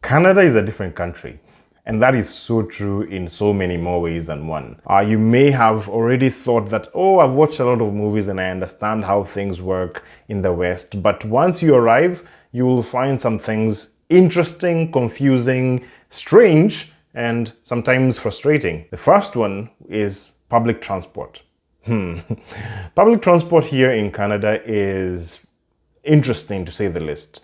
Canada is a different country. And that is so true in so many more ways than one. You may have already thought that, oh, I've watched a lot of movies and I understand how things work in the West. But once you arrive, you will find some things interesting, confusing, strange, and sometimes frustrating. The first one is public transport. Public transport here in Canada is interesting, to say the least.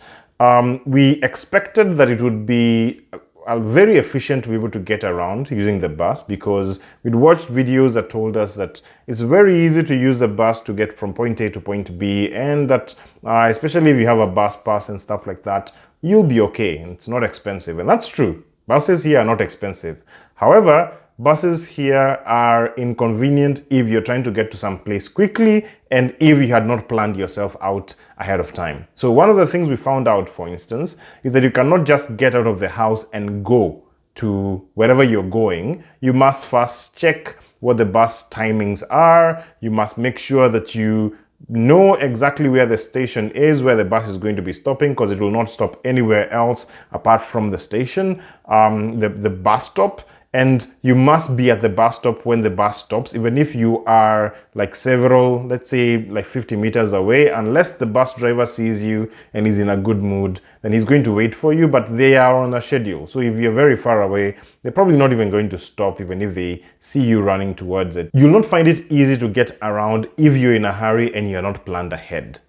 We expected that it would be very efficient to be able to get around using the bus, because we'd watched videos that told us that it's very easy to use the bus to get from point A to point B, and that especially if you have a bus pass and stuff like that, you'll be okay. It's not expensive, and that's true. Buses here are not expensive. However, buses here are inconvenient if you're trying to get to some place quickly and if you had not planned yourself out ahead of time. So one of the things we found out, for instance, is that you cannot just get out of the house and go to wherever you're going. You must first check what the bus timings are. You must make sure that you know exactly where the station is, where the bus is going to be stopping, because it will not stop anywhere else apart from the station, the bus stop. And you must be at the bus stop when the bus stops, even if you are like several, let's say like 50 meters away, unless the bus driver sees you and is in a good mood, then he's going to wait for you, but they are on a schedule. So if you're very far away, they're probably not even going to stop, even if they see you running towards it. You'll not find it easy to get around if you're in a hurry and you're not planned ahead.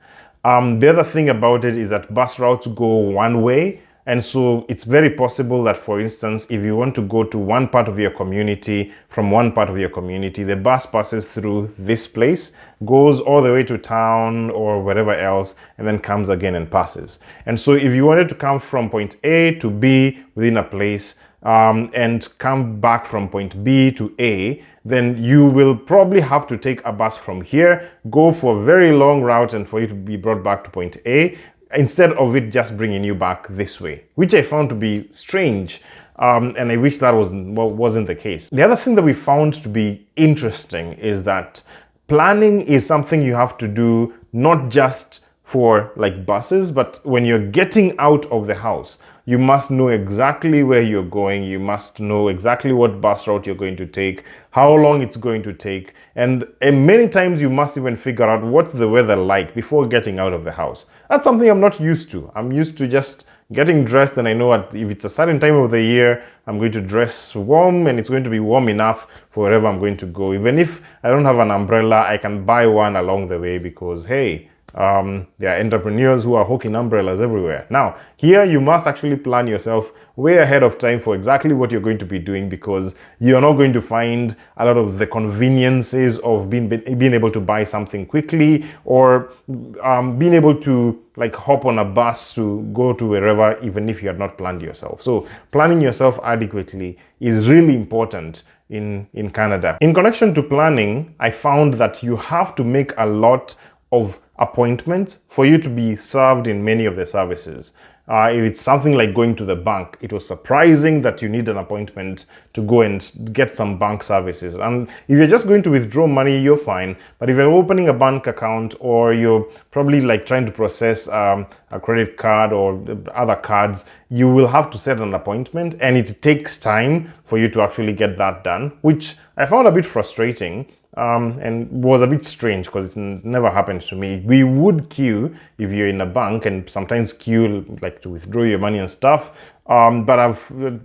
The other thing about it is that bus routes go one way. And so it's very possible that, for instance, if you want to go to one part of your community, from one part of your community, the bus passes through this place, goes all the way to town or wherever else, and then comes again and passes. And so if you wanted to come from point A to B within a place, and come back from point B to A, then you will probably have to take a bus from here, go for a very long route, and for you to be brought back to point A, instead of it just bringing you back this way, which I found to be strange. And I wish that wasn't the case. The other thing that we found to be interesting is that planning is something you have to do not just for like buses, but when you're getting out of the house. You must know exactly where you're going. You must know exactly what bus route you're going to take, how long it's going to take. And many times you must even figure out what's the weather like before getting out of the house. That's something I'm not used to. I'm used to just getting dressed, and I know if it's a certain time of the year, I'm going to dress warm and it's going to be warm enough for wherever I'm going to go. Even if I don't have an umbrella, I can buy one along the way because, hey, there are entrepreneurs who are hooking umbrellas everywhere. Now, here you must actually plan yourself way ahead of time for exactly what you're going to be doing, because you're not going to find a lot of the conveniences of being able to buy something quickly, or being able to like hop on a bus to go to wherever, even if you had not planned yourself. So planning yourself adequately is really important in Canada. In connection to planning, I found that you have to make a lot of appointments for you to be served in many of the services. If it's something like going to the bank, it was surprising that you need an appointment to go and get some bank services. And if you're just going to withdraw money, you're fine. But if you're opening a bank account, or you're probably like trying to process a credit card or other cards, you will have to set an appointment, and it takes time for you to actually get that done, which I found a bit frustrating. And was a bit strange because it's never happened to me. We would queue if you're in a bank, and sometimes queue like to withdraw your money and stuff. But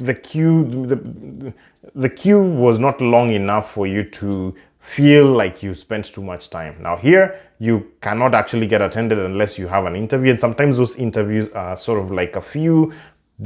the queue was not long enough for you to feel like you spent too much time. Now here, you cannot actually get attended unless you have an interview, and sometimes those interviews are sort of like a few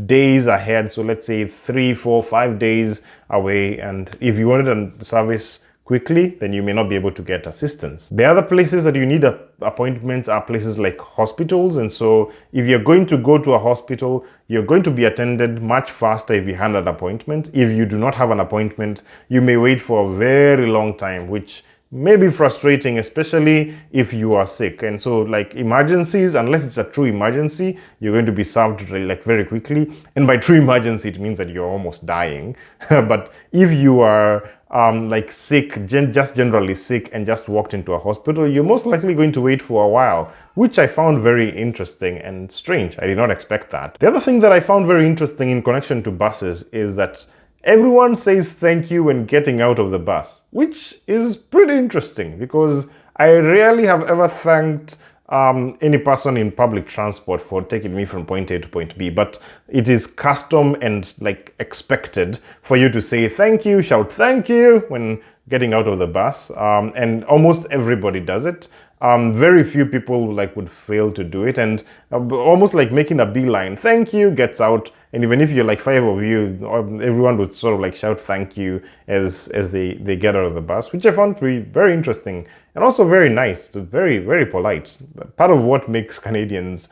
days ahead. So let's say 3, 4, 5 days away, and if you wanted a service quickly, then you may not be able to get assistance. The other places that you need appointments are places like hospitals. And so if you're going to go to a hospital, you're going to be attended much faster if you had an appointment. If you do not have an appointment, you may wait for a very long time, which may be frustrating, especially if you are sick. And so like emergencies, unless it's a true emergency, you're going to be served like very quickly. And by true emergency, it means that you're almost dying. But if you are like sick, just generally sick and just walked into a hospital, you're most likely going to wait for a while, which I found very interesting and strange. I did not expect that. The other thing that I found very interesting in connection to buses is that everyone says thank you when getting out of the bus, which is pretty interesting because I rarely have ever thanked any person in public transport for taking me from point A to point B, but it is custom and like expected for you to say thank you, shout thank you when getting out of the bus, and almost everybody does it. Very few people like would fail to do it, and almost like making a beeline, thank you, gets out. And even if you're like 5 of you, everyone would sort of like shout thank you as they get out of the bus, which I found to be very interesting and also very nice, very, very polite. Part of what makes Canadians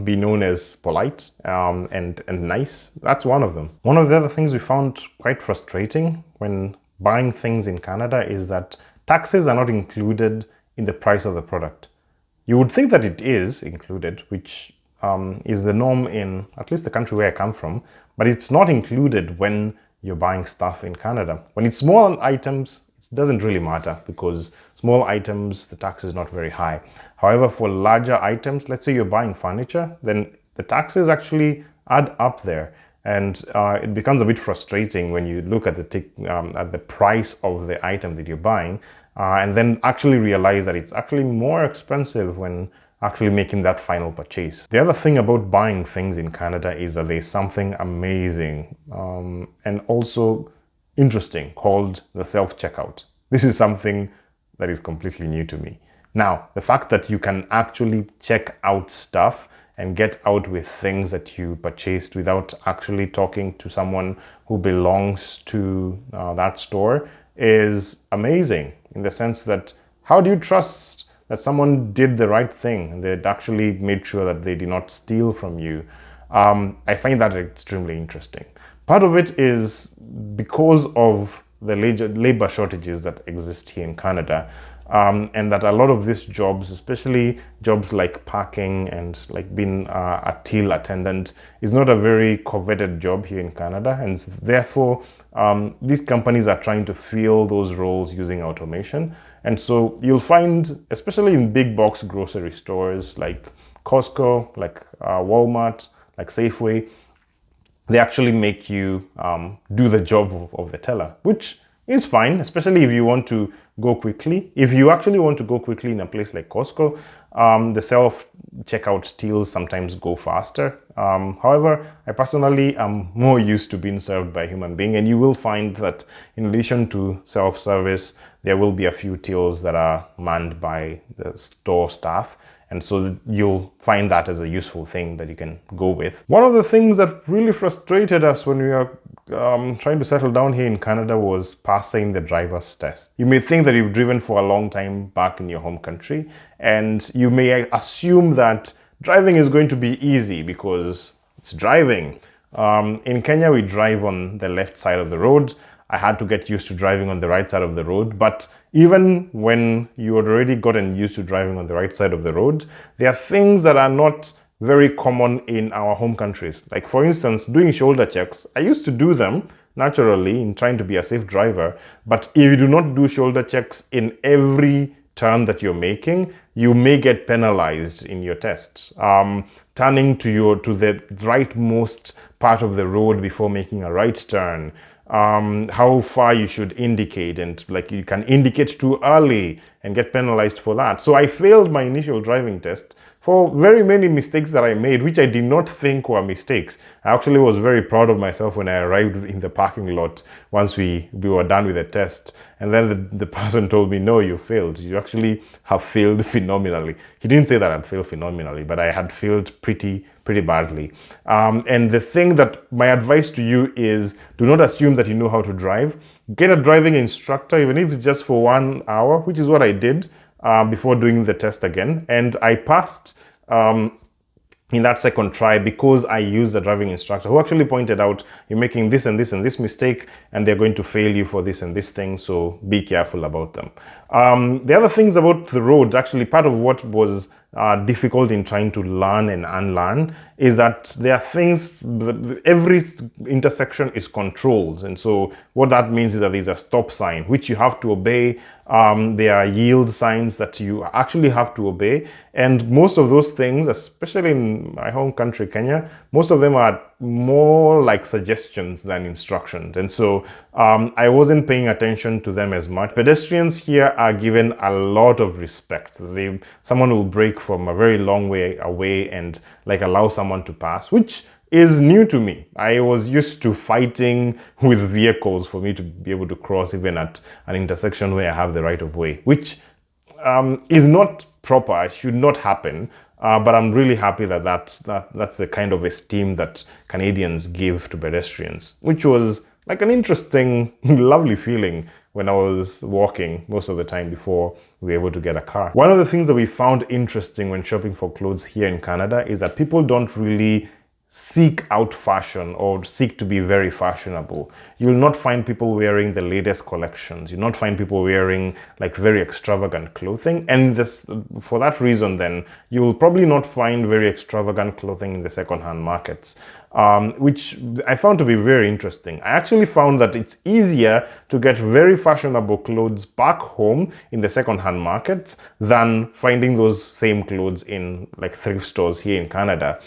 be known as polite and nice, that's one of them. One of the other things we found quite frustrating when buying things in Canada is that taxes are not included in the price of the product. You would think that it is included, which is the norm in at least the country where I come from, but it's not included when you're buying stuff in Canada. When it's small items, it doesn't really matter because small items, the tax is not very high. However, for larger items, let's say you're buying furniture, then the taxes actually add up there. And it becomes a bit frustrating when you look at the price of the item that you're buying and then actually realize that it's actually more expensive when actually making that final purchase. The other thing about buying things in Canada is that there's something amazing and also interesting called the self-checkout. This is something that is completely new to me. Now, the fact that you can actually check out stuff and get out with things that you purchased without actually talking to someone who belongs to that store is amazing, in the sense that how do you trust that someone did the right thing and they'd actually made sure that they did not steal from you? I find that extremely interesting. Part of it is because of the labor shortages that exist here in Canada, and that a lot of these jobs, especially jobs like packing and like being a till attendant, is not a very coveted job here in Canada, and therefore these companies are trying to fill those roles using automation. And so you'll find, especially in big box grocery stores like Costco, like Walmart, like Safeway, they actually make you do the job of the teller, which is fine, especially if you want to go quickly. If you actually want to go quickly in a place like Costco, the self-checkout tills sometimes go faster. However, I personally am more used to being served by a human being, and you will find that in addition to self-service, there will be a few tills that are manned by the store staff. And so you'll find that as a useful thing that you can go with. One of the things that really frustrated us when we were trying to settle down here in Canada was passing the driver's test. You may think that you've driven for a long time back in your home country, and you may assume that driving is going to be easy because it's driving. In Kenya, we drive on the left side of the road. I had to get used to driving on the right side of the road, but even when you had already gotten used to driving on the right side of the road, there are things that are not very common in our home countries. Like for instance, doing shoulder checks. I used to do them naturally in trying to be a safe driver, but if you do not do shoulder checks in every turn that you're making, you may get penalized in your test. Turning to the rightmost part of the road before making a right turn, how far you should indicate, and like you can indicate too early and get penalized for that. So I failed my initial driving test for very many mistakes that I made, which I did not think were mistakes. I actually was very proud of myself when I arrived in the parking lot once we were done with the test. And then the person told me, no, you failed. You actually have failed phenomenally. He didn't say that I'd failed phenomenally, but I had failed pretty badly. And the thing that my advice to you is, do not assume that you know how to drive. Get a driving instructor, even if it's just for 1 hour, which is what I did before doing the test again. And I passed in that second try because I used the driving instructor who actually pointed out, you're making this and this and this mistake and they're going to fail you for this and this thing, so be careful about them. The other things about the road, actually part of what was difficult in trying to learn and unlearn is that there are things, every intersection is controlled, and so what that means is that there's a stop sign which you have to obey. There are yield signs that you actually have to obey, and most of those things, especially in my home country Kenya, most of them are more like suggestions than instructions, and so I wasn't paying attention to them as much. Pedestrians here are given a lot of respect. Someone will brake from a very long way away and like allow someone to pass, which is new to me. I was used to fighting with vehicles for me to be able to cross even at an intersection where I have the right of way, which is not proper. It should not happen. But I'm really happy that that's the kind of esteem that Canadians give to pedestrians, which was like an interesting, lovely feeling when I was walking most of the time before we were able to get a car. One of the things that we found interesting when shopping for clothes here in Canada is that people don't really seek out fashion or seek to be very fashionable. You will not find people wearing the latest collections. You'll not find people wearing like very extravagant clothing. And for that reason, then you will probably not find very extravagant clothing in the secondhand markets, which I found to be very interesting. I actually found that it's easier to get very fashionable clothes back home in the secondhand markets than finding those same clothes in like thrift stores here in Canada.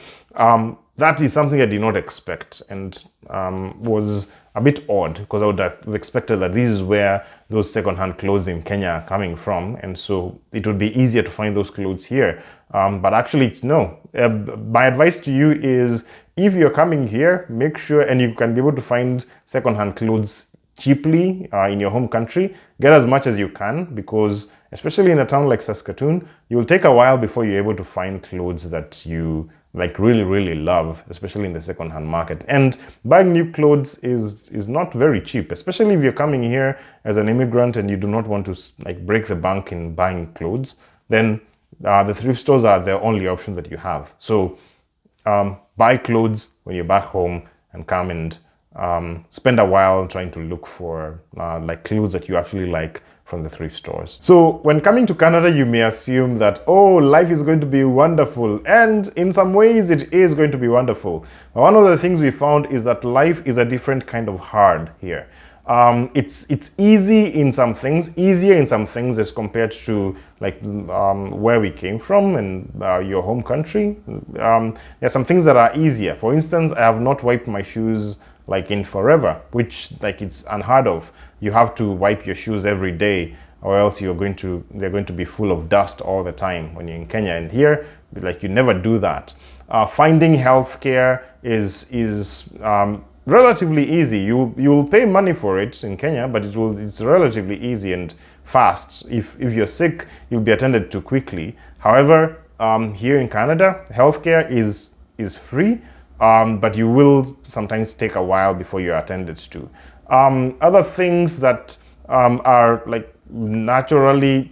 That is something I did not expect, and was a bit odd because I would have expected that this is where those secondhand clothes in Kenya are coming from, and so it would be easier to find those clothes here. But actually, it's no. My advice to you is, if you're coming here, make sure, and you can be able to find secondhand clothes cheaply in your home country, get as much as you can, because especially in a town like Saskatoon, it will take a while before you're able to find clothes that you like really love, especially in the second-hand market. And buying new clothes is not very cheap, especially if you're coming here as an immigrant and you do not want to like break the bank in buying clothes. Then the thrift stores are the only option that you have. So buy clothes when you're back home and come and spend a while trying to look for like clothes that you actually like from the thrift stores. So when coming to Canada, you may assume that, oh, life is going to be wonderful. And in some ways it is going to be wonderful. But one of the things we found is that life is a different kind of hard here. It's easy in some things, easier in some things as compared to like where we came from and your home country. There are some things that are easier. For instance, I have not wiped my shoes like in forever, which like it's unheard of. You have to wipe your shoes every day, or else they're going to be full of dust all the time when you're in Kenya. And here, like, you never do that. Finding healthcare is relatively easy. You'll pay money for it in Kenya, but it's relatively easy and fast. If you're sick, you'll be attended to quickly. However, here in Canada, healthcare is free. But you will sometimes take a while before you're attended to. Other things that are like naturally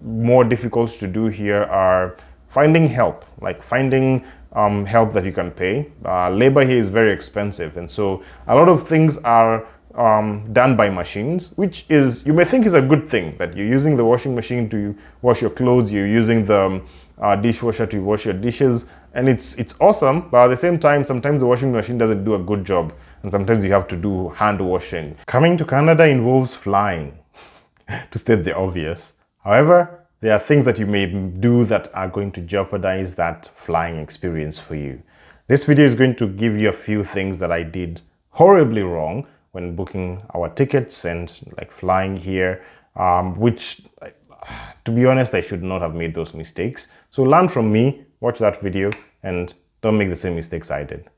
more difficult to do here are finding help, like finding help that you can pay. Labor here is very expensive, and so a lot of things are done by machines, which is, you may think is a good thing, that you're using the washing machine to wash your clothes, you're using the dishwasher to wash your dishes, and it's awesome. But at the same time, sometimes the washing machine doesn't do a good job, and sometimes you have to do hand washing. Coming to Canada involves flying, to state the obvious. However, there are things that you may do that are going to jeopardize that flying experience for you. This video is going to give you a few things that I did horribly wrong when booking our tickets and like flying here, which, to be honest, I should not have made those mistakes. So learn from me, watch that video, and don't make the same mistakes I did.